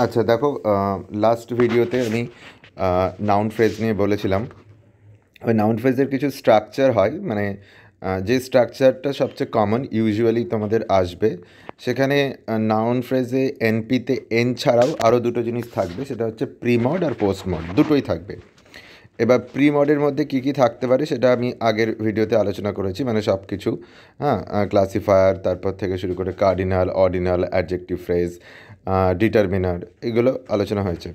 আচ্ছা দেখো, লাস্ট ভিডিওতে আমি নাউন ফ্রেজ নিয়ে বলেছিলাম। ওই নাউন ফ্রেজের কিছু স্ট্রাকচার হয়, মানে যে স্ট্রাকচারটা সবচেয়ে কমন ইউজুয়ালি তোমাদের আসবে, সেখানে নাউন ফ্রেজে এনপিতে এন ছাড়াও আরও দুটো জিনিস থাকবে, সেটা হচ্ছে প্রিমড আর পোস্টমড, দুটোই থাকবে। এবার প্রি মডের মধ্যে কী কী থাকতে পারে সেটা আমি আগের ভিডিওতে আলোচনা করেছি, মানে সব কিছু। হ্যাঁ, ক্লাসিফায়ার, তারপর থেকে শুরু করে cardinal, ordinal, adjective phrase, determiner, এগুলো আলোচনা হয়েছে।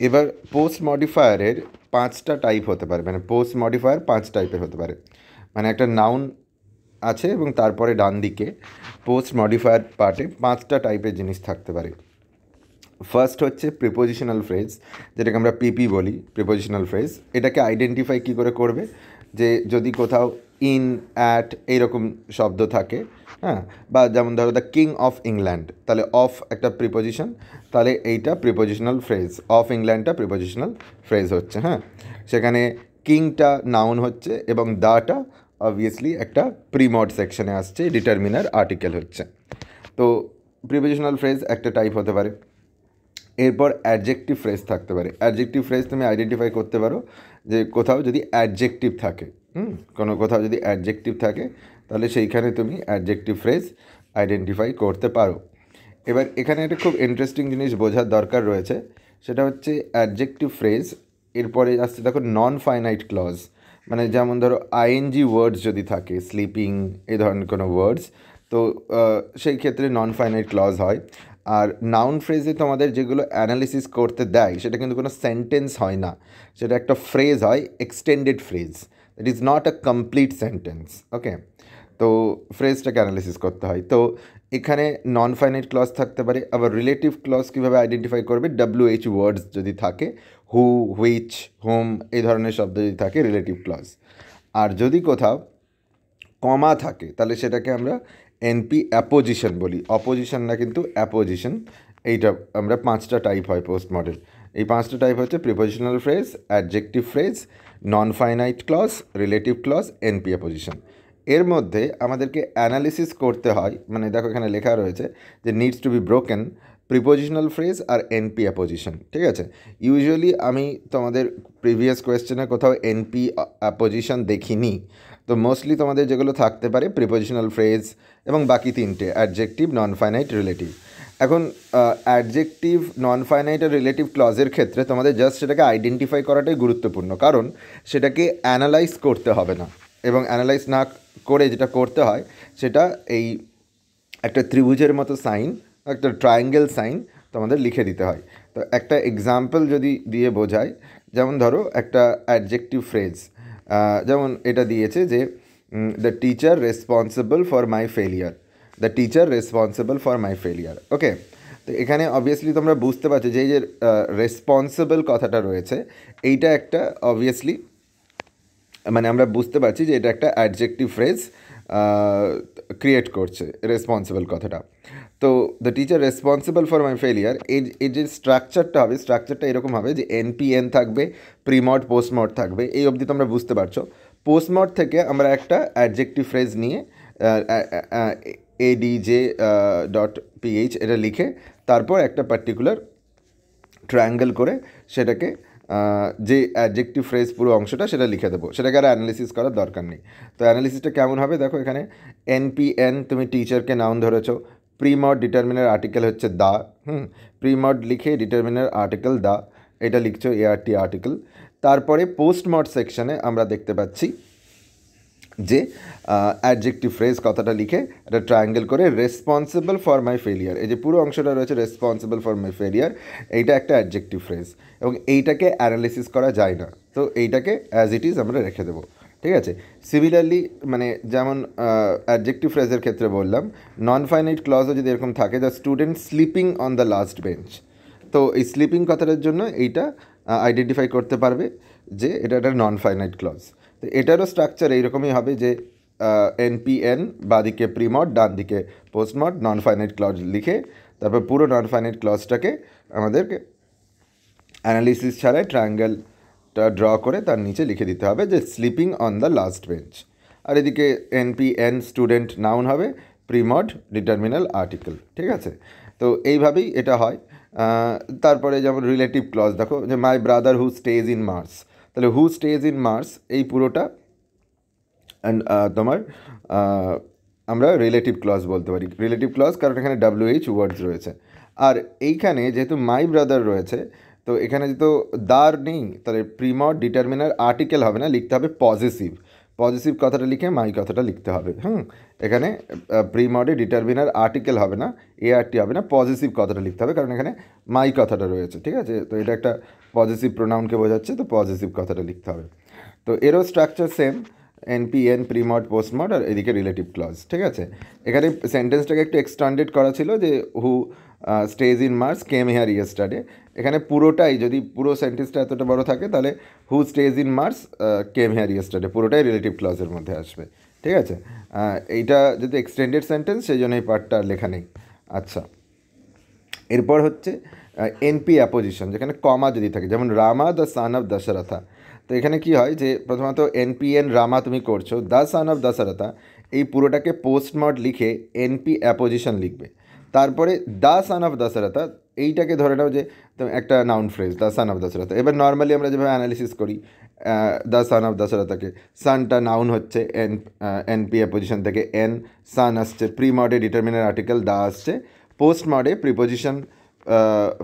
এবার পোস্ট মডিফায়ারের 5টা টাইপ হতে পারে, মানে পোস্ট মডিফায়ার 5 টাইপের হতে পারে। মানে একটা নাউন আছে এবং তারপরে ডান দিকে পোস্ট মডিফায়ার পার্টে 5টা টাইপের জিনিস থাকতে পারে। ফার্স্ট হচ্ছে প্রিপোজিশনাল ফ্রেজ, যেটাকে আমরা পিপি বলি, প্রিপোজিশনাল ফ্রেজ। এটাকে আইডেন্টিফাই কী করে করবে, যে যদি কোথাও ইন, অ্যাট এইরকম শব্দ থাকে, হ্যাঁ, বা যেমন ধরো দ্য কিং অফ ইংল্যান্ড, তাহলে অফ একটা প্রিপোজিশন, তাহলে এইটা প্রিপোজিশনাল ফ্রেজ, অফ ইংল্যান্ডটা প্রিপোজিশনাল ফ্রেজ হচ্ছে। হ্যাঁ, সেখানে কিংটা নাউন হচ্ছে এবং দাটা অবভিয়াসলি একটা প্রিমড সেকশনে আসছে, ডিটারমিনার আর্টিকেল হচ্ছে। তো প্রিপোজিশনাল ফ্রেজ একটা টাইপ হতে পারে। এরপর অ্যাডজেক্টিভ ফ্রেজ থাকতে পারে। অ্যাডজেক্টিভ ফ্রেজ তুমি আইডেন্টিফাই করতে পারো যে কোথাও যদি অ্যাডজেক্টিভ থাকে, কোনো কোথাও যদি অ্যাডজেক্টিভ থাকে, তাহলে সেইখানে তুমি অ্যাডজেক্টিভ ফ্রেজ আইডেন্টিফাই করতে পারো। এবার এখানে একটা খুব ইন্টারেস্টিং জিনিস বোঝার দরকার রয়েছে, সেটা হচ্ছে অ্যাডজেক্টিভ ফ্রেজ এরপরে আসছে দেখো নন ফাইনাইট ক্লজ। মানে যেমন ধরো আইএনজি ওয়ার্ডস যদি থাকে, স্লিপিং, এই ধরনের কোনো ওয়ার্ডস, তো সেই ক্ষেত্রে নন ফাইনাইট ক্লজ হয়। আর নাউন ফ্রেজে তোমাদের যেগুলো অ্যানালিসিস করতে দেয় সেটা কিন্তু কোনো সেন্টেন্স হয় না, সেটা একটা ফ্রেজ হয়, extended phrase, that is not a complete sentence. Okay, তো ফ্রেজটাকে অ্যানালিসিস করতে হয়। তো এখানে নন ফাইনাইট ক্লজ থাকতে পারে। আবার রিলেটিভ ক্লজ কীভাবে আইডেন্টিফাই করবে, WH ওয়ার্ডস যদি থাকে, হু, হুইচ, হোম, এই ধরনের শব্দ যদি থাকে, রিলেটিভ ক্লজ। আর যদি কোথাও কমা থাকে তাহলে সেটাকে আমরা এনপি অ্যাপোজিশন বলি, অপোজিশন না কিন্তু অ্যাপোজিশন। এইটা আমরা 5টা টাইপ হয় পোস্ট মডেল। এই 5টা টাইপ হচ্ছে prepositional phrase, adjective phrase, non finite clause, relative clause, NP apposition. এর মধ্যে আমাদেরকে অ্যানালিসিস করতে হয়, মানে দেখো এখানে লেখা রয়েছে যে needs to be broken prepositional phrase আর এনপি অ্যাপোজিশন। ঠিক আছে, ইউজুয়ালি আমি তোমাদের প্রিভিয়াস কোয়েশ্চেনে কোথাও এনপি অ্যাপোজিশন দেখিনি। তো মোস্টলি তোমাদের যেগুলো থাকতে পারে প্রিপোজিশনাল ফ্রেজ এবং বাকি 3টে অ্যাডজেক্টিভ, নন ফাইনাইট, রিলেটিভ। এখন অ্যাডজেক্টিভ, নন ফাইনাইট আর রিলেটিভ ক্লজের ক্ষেত্রে তোমাদের জাস্ট সেটাকে আইডেন্টিফাই করাটাই গুরুত্বপূর্ণ, কারণ সেটাকে অ্যানালাইজ করতে হবে না। এবং অ্যানালাইজ না করে যেটা করতে হয় সেটা এই একটা ত্রিভুজের মতো সাইন, একটা ট্রায়াঙ্গেল সাইন তোমাদের লিখে দিতে হয়। তো একটা এক্সাম্পল যদি দিয়ে বোঝায়, যেমন ধরো একটা অ্যাডজেক্টিভ ফ্রেজ, যেমন এটা দিয়েছে যে the teacher responsible for my failure, the teacher responsible for my failure. Okay, তো এখানে অবভিয়াসলি তোমরা বুঝতে পারছো যে এই যে রেসপন্সিবল কথাটা রয়েছে, এইটা একটা অবভিয়াসলি, মানে আমরা বুঝতে পারছি যে এটা একটা অ্যাডজেক্টিভ ফ্রেজ ক্রিয়েট করছে, রেসপন্সিবল কথাটা। তো the teacher responsible for my failure, এই যে স্ট্রাকচারটা হবে, স্ট্রাকচারটা এরকম হবে যে এনপিএন থাকবে, প্রিমড, পোস্টমড থাকবে। এই অবধি তোমরা বুঝতে পারছো। পোস্টমড থেকে আমরা একটা অ্যাডজেক্টিভ ফ্রেজ নিয়ে এডিজে ডট পিএইচ এটা লিখে তারপর একটা পার্টিকুলার ট্রায়াঙ্গেল করে সেটাকে যে অ্যাডজেক্টিভ ফ্রেজ পুরো অংশটা সেটা লিখে দেবো, সেটাকে আর অ্যানালিসিস করার দরকার নেই। তো অ্যানালিসিসটা কেমন হবে দেখো, এখানে এনপিএন, তুমি টিচারকে নাউন ধরেছো, প্রিমড ডিটারমিনার আর্টিকেল হচ্ছে দা, প্রিমড লিখে ডিটারমিনার আর্টিকেল দা, এটা লিখছো এআরটি আর্টিকেল। তারপরে পোস্টমড সেকশনে আমরা দেখতে পাচ্ছি যে অ্যাডজেক্টিভ ফ্রেজ কথাটা লিখে একটা ট্রায়াঙ্গেল করে রেসপন্সিবল ফর মাই ফেলিয়ার, এই যে পুরো অংশটা রয়েছে রেসপন্সিবল ফর মাই ফেলিয়ার, এইটা একটা অ্যাডজেক্টিভ ফ্রেজ এবং এইটাকে অ্যানালিসিস করা যায় না। তো এইটাকে অ্যাজ ইট ইজ আমরা রেখে দেবো। ঠিক আছে, সিমিলারলি মানে যেমন অ্যাডজেক্টিভ ফ্রেজের ক্ষেত্রে বললাম, নন ফাইনাইট ক্লজও যদি এরকম থাকে, the student sleeping on the last bench, তো এই স্লিপিং কথাটার জন্য এইটা আইডেন্টিফাই করতে পারবে যে এটা একটা নন ফাইনাইট ক্লজ। তো এটারও স্ট্রাকচার এইরকমই হবে যে এনপিএন, বাঁদিকে প্রিমড, ডান দিকে পোস্টমড, নন ফাইনাইট ক্লজ লিখে তারপর পুরো নন ফাইনাইট ক্লজটাকে আমাদেরকে অ্যানালিসিস ছাড়াই ট্রায়াঙ্গেলটা ড্র করে তার নিচে লিখে দিতে হবে যে sleeping on the last bench. আর এদিকে এনপিএন স্টুডেন্ট নাউন হবে, প্রিমড ডিটারমিনাল আর্টিকেল। ঠিক আছে, তো এইভাবেই এটা হয়। তারপরে যেমন রিলেটিভ ক্লজ দেখো, যে my brother who stage in Mars, তাহলে হু স্টেজ ইন মার্স এই পুরোটা তোমার আমরা রিলেটিভ ক্লজ বলতে পারি। রিলেটিভ ক্লজ কারণ এখানে WH ওয়ার্ডস রয়েছে। আর এইখানে যেহেতু মাই ব্রাদার রয়েছে, তো এখানে যেহেতু দার নেই, তাহলে প্রিমড ডিটারমিনার আর্টিকেল হবে না, লিখতে হবে পজিটিভ। পজিটিভ কথাটা লিখে মাই কথাটা লিখতে হবে। এখানে প্রিমডে ডিটারমিনার আর্টিকেল হবে না, ART হবে না, পজিটিভ কথাটা লিখতে হবে, কারণ এখানে মাই কথাটা রয়েছে। ঠিক আছে, তো এটা একটা পজিটিভ প্রোনাউনকে বোঝাচ্ছে, তো পজিটিভ কথাটা লিখতে হবে। তো এরও স্ট্রাকচার সেম, NP, প্রিমড, পোস্টমড, আর এদিকে রিলেটিভ ক্লজ। ঠিক আছে, এখানে সেন্টেন্সটাকে একটু এক্সটেন্ডেড করা ছিল, যে who stage in Mars came here yesterday. এখানে পুরোটাই, যদি পুরো সেন্টেন্সটা এতটা বড় থাকে, তাহলে who stage in Mars came here yesterday পুরোটাই রিলেটিভ ক্লজের মধ্যে আসবে। ঠিক আছে, এইটা যদি এক্সটেন্ডেড সেন্টেন্স, সেই জন্য এই পার্টটা লেখা নেই। আচ্ছা, এরপর হচ্ছে NP অ্যাপোজিশন, যেখানে কমা যদি থাকে, যেমন রামা দ্য সান অফ দশরথা। তো এখানে কি হয়, যে প্রথমত NPN রামা তুমি করছো, দ্য সান অফ দশরথা এই পুরোটাকে পোস্টমড লিখে NP অ্যাপোজিশন লিখবে। তারপরে দ্য সান অফ দশরথা এইটাকে ধরে নাও যে একটা noun phrase, the son of Dasharatha. এবার নর্মালি আমরা যেভাবে অ্যানালিসিস করি, দ্য সান অফ দশরথাকে, সানটা নাউন হচ্ছে, NP অ্যাপোজিশন থেকে সান আসছে, প্রিমডে ডিটারমিনার আর্টিকেল দা আসছে, post mod preposition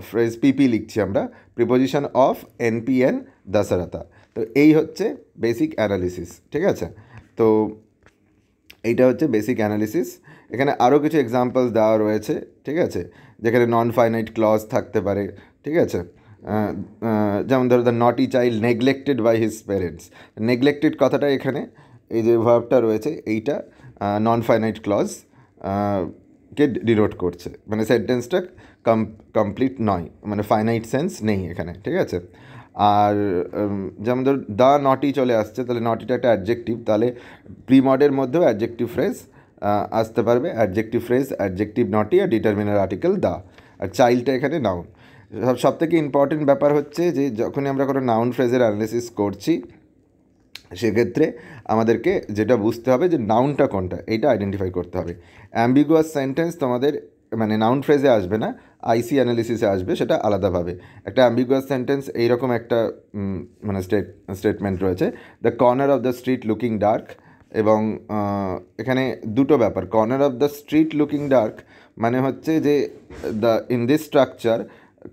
phrase PP লিখছি আমরা, প্রিপোজিশন অফ NPN দশরথা। তো এই হচ্ছে বেসিক অ্যানালিসিস। ঠিক আছে, তো এইটা হচ্ছে বেসিক অ্যানালিসিস। এখানে আরও কিছু এক্সাম্পলস দেওয়া রয়েছে। ঠিক আছে, যেখানে নন ফাইনাইট ক্লজ থাকতে পারে। ঠিক আছে, যেমন ধরো the naughty child neglected by his parents. Neglected কথাটা এখানে, এই যে ভার্বটা রয়েছে এইটা নন ফাইনাইট ক্লজ কে ডিনোট করছে, মানে সেন্টেন্সটা কমপ্লিট নয়, মানে ফাইনাইট সেন্স নেই এখানে। ঠিক আছে, আর যেমন ধর দ্য নটি চলে আসছে, তাহলে নটিটা একটা অ্যাডজেক্টিভ, তাহলে প্রিমডের মধ্যেও অ্যাডজেক্টিভ ফ্রেজ আসতে পারবে, অ্যাডজেক্টিভ ফ্রেজ, অ্যাডজেক্টিভ নটি, আর ডিটারমিনার আর্টিকেল দা, আর চাইল্ডটা এখানে নাউন। সবথেকে ইম্পর্টেন্ট ব্যাপার হচ্ছে যে যখনই আমরা কোনো নাউন ফ্রেজের অ্যানালিসিস করছি, সেক্ষেত্রে আমাদেরকে যেটা বুঝতে হবে যে নাউনটা কোনটা, এইটা আইডেন্টিফাই করতে হবে। অ্যাম্বিগুয়াস সেন্টেন্স তোমাদের মানে নাউন ফ্রেজে আসবে না, IC অ্যানালিসিসে আসবে, সেটা আলাদাভাবে। একটা অ্যাম্বিগুয়াস সেন্টেন্স এইরকম একটা মানে স্টেটমেন্ট রয়েছে, the corner of the street looking dark, এবং এখানে দুটো ব্যাপার, corner of the street looking dark মানে হচ্ছে যে the in this structure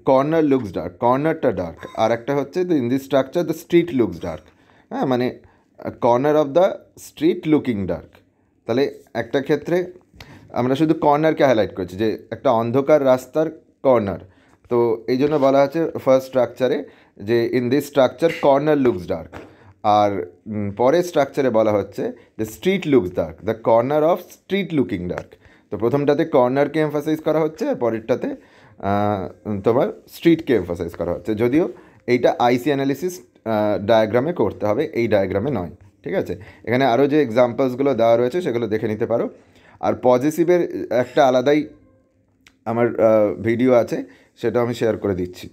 corner looks dark, কর্নারটা ডার্ক, আর একটা হচ্ছে the in this structure the street looks dark. হ্যাঁ, মানে corner of the street looking dark. তাহলে একটা ক্ষেত্রে আমরা শুধু কর্নারকে হাইলাইট করছি, যে একটা অন্ধকার রাস্তার কর্নার, তো এই জন্য বলা হচ্ছে ফার্স্ট স্ট্রাকচারে যে in this structure corner looks dark, আর পরের স্ট্রাকচারে বলা হচ্ছে যে street looks dark, the corner of street looking dark. তো প্রথমটাতে কর্নারকে এমফাসাইজ করা হচ্ছে, আর পরেরটাতে তোমার স্ট্রিটকে এমফাসাইজ করা হচ্ছে, যদিও এইটা IC অ্যানালিসিস ডায়াগ্রামে করতে হবে, এই ডায়াগ্রামে নয়। ঠিক আছে, এখানে আরও যে এক্সাম্পলসগুলো দেওয়া রয়েছে সেগুলো দেখে নিতে পারো। আর পজিটিভের একটা আলাদাই আমার ভিডিও আছে, সেটা আমি শেয়ার করে দিচ্ছি।